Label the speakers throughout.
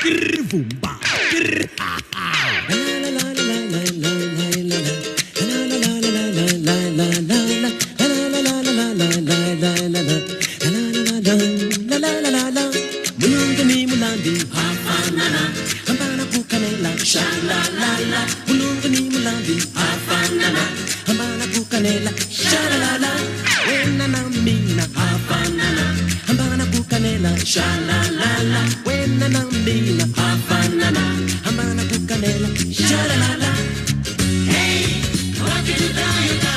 Speaker 1: Grr, boomba. Grr, ha, ha. La la la la la la la la. La la la la la la la la la. La la la la la la la la la. La la la la la. Mulungu ni mulandi, hafanana. Hambana kukanela, shalalala. Mulungu ni mulandi, hafanana. Hambana kukanela, shalalala. Wena na mina, hafanana. Hambana kukanela, shalalala. Wena na mina, hafanana. Hambana kukanela, shalalala. Hey, wakidayuda,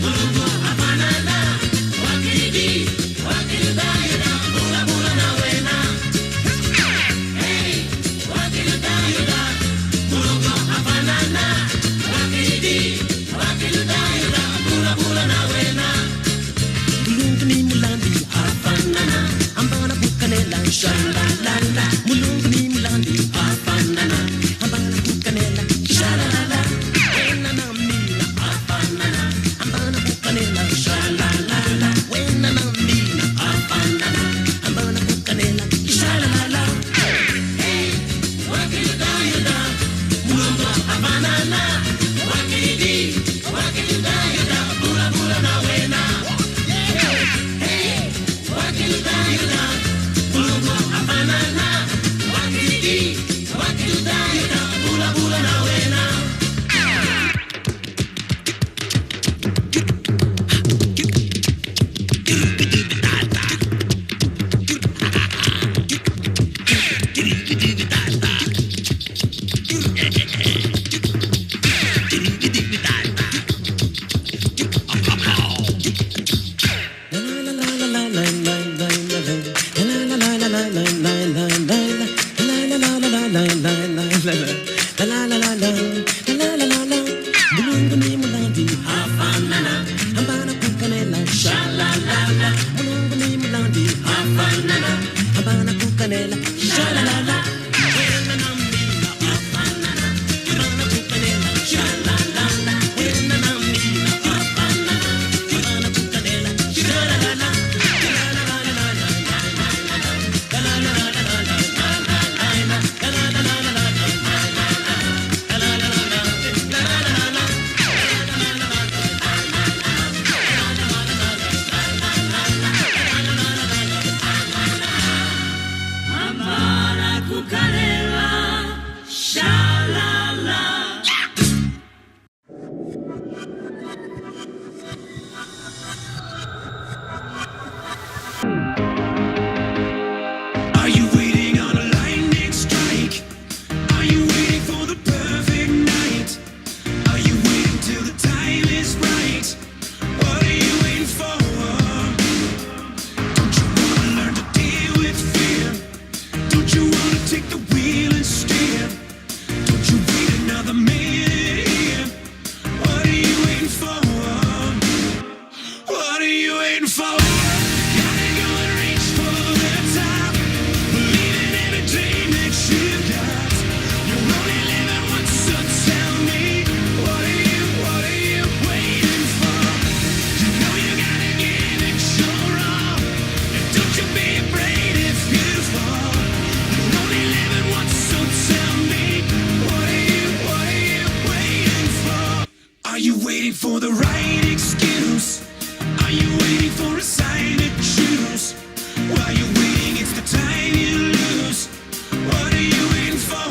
Speaker 1: mulungu hafanana. Wakidi, wakidayuda, bula bula na wena. Hey, wakidayuda, mulungu hafanana. Wakidi, wakidayuda, bula bula na wena. Mulungu ni mulandi, hafanana. Hambana kukanela, shalalala. Mulungu ni mulandi, hafanana. Hambana kukanela, shalalala. Wena na mina, hafanana. Hambana kukanela, shalalala. Wena na mina, hafanana. Hambana kukanela, shalalala. Hey, wakidayuda, mulungu hafanana. Wakidi, wakidayuda, bula bula na wena. Hey, wakidayuda, mulungu hafanana. Wakidi, wakidayuda, bula bula na wena. Mulungu ni mulandi, hafanana. Hambana kukanela, shalalala. Mulungu ni mulandi, hafanana. Hambana kukanela, shalalala. Wena na mina, hafanana. Hambana kukanela, shalalala. Wena na mina, hafanana. Hambana kukanela, shalalala. Hambana kukanela, shalalala.
Speaker 2: Are you waiting on a lightning strike? Are you waiting for the perfect night? Are you waiting till the time is right? What are you waiting for? Don't you wanna learn to deal with fear? Don't you wanna take the wheel and steer? Don't you wait another minute here? What are you waiting for? What are you waiting for? Gotta go and reach for the top. Believe in every dream that you got. You're only living once, so tell me, what are you waiting for? You know you gotta give it your all. And don't you be afraid if you fall. You're only living once, so tell me, what are you waiting for? Are you waiting for the right excuse? Are you waiting for a sign to choose? While you're waiting, it's the time you lose. What are you waiting for?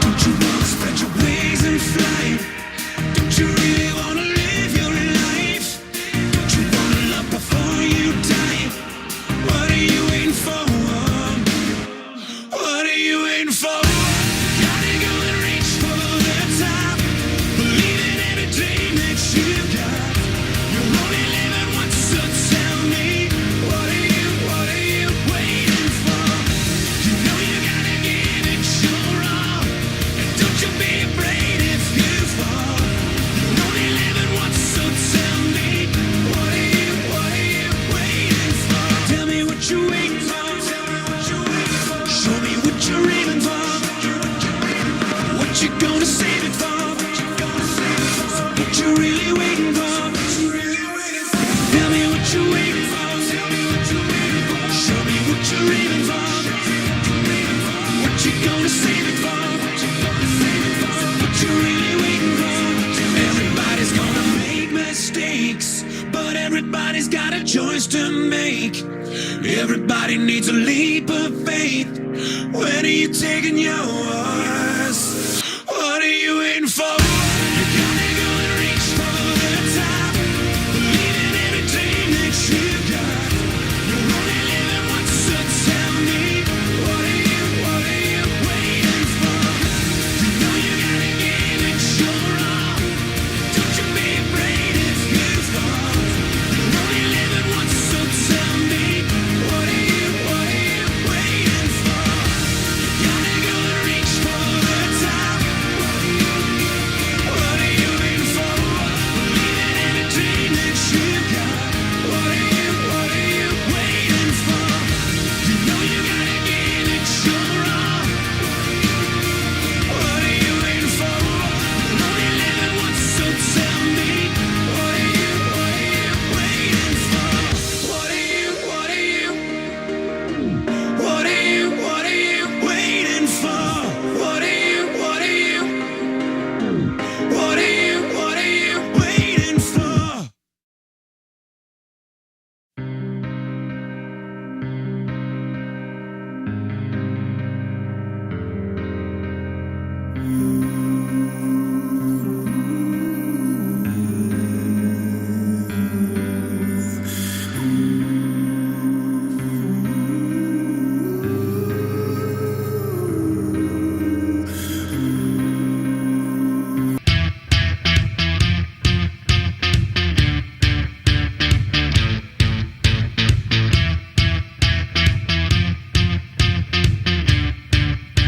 Speaker 2: Don't you wanna spread your wings and fly? Don't you really wanna live your life? Don't you wanna love before you die? What are you waiting for? What are you waiting for? Gotta go and reach for the top. Believe in every dream Everybody's got a choice to make. Everybody needs a leap of faith. When are you taking yours? What are you waiting for? You gotta go and reach for the top. Believe in every dream that you got. You're only living once, so tell me, what are you waiting for? You know you gotta give it your all. Don't you be afraid if you fall. You're only living once, so tell me, what are you waiting for? You gotta go and reach for the top. What are you waiting for? Believe in every dream that you got. What are you waiting for? You know you gotta give it your all. What are you waiting for? You're only living once, so tell me, what are you waiting for? What are you waiting for? What are you waiting for?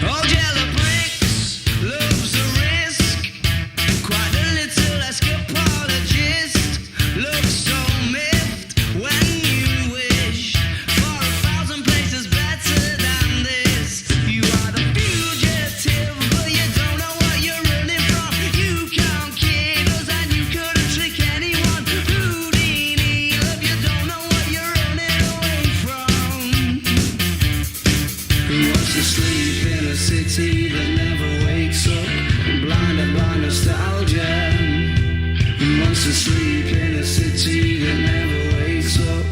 Speaker 2: Old yellow bricks loves the risk. Quite a little escapologist. Looks so miffed when you wish for 1,000 places better than this. You are the fugitive, but you don't know what you're running from. You can't kid us and you couldn't trick anyone. Houdini, love, you don't know what you're running away from. Who wants to sleep in a city that never wakes up? Blinded by nostalgia. Who wants to sleep in a city that never wakes up?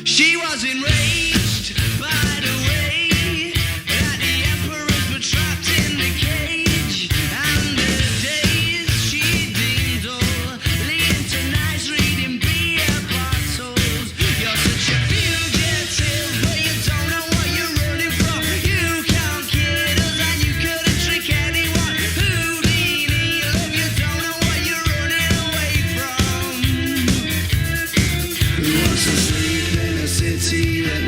Speaker 2: She was enraged by the way that the emperors were trapped in the cage, and the days she deemed dull, leading to nights reading beer bottles. You're such a fugitive, but you don't know what you're running from. You can't kid us and you couldn't trick anyone. Houdini, love, you don't know what you're running away from. Who wants to sleep in a city that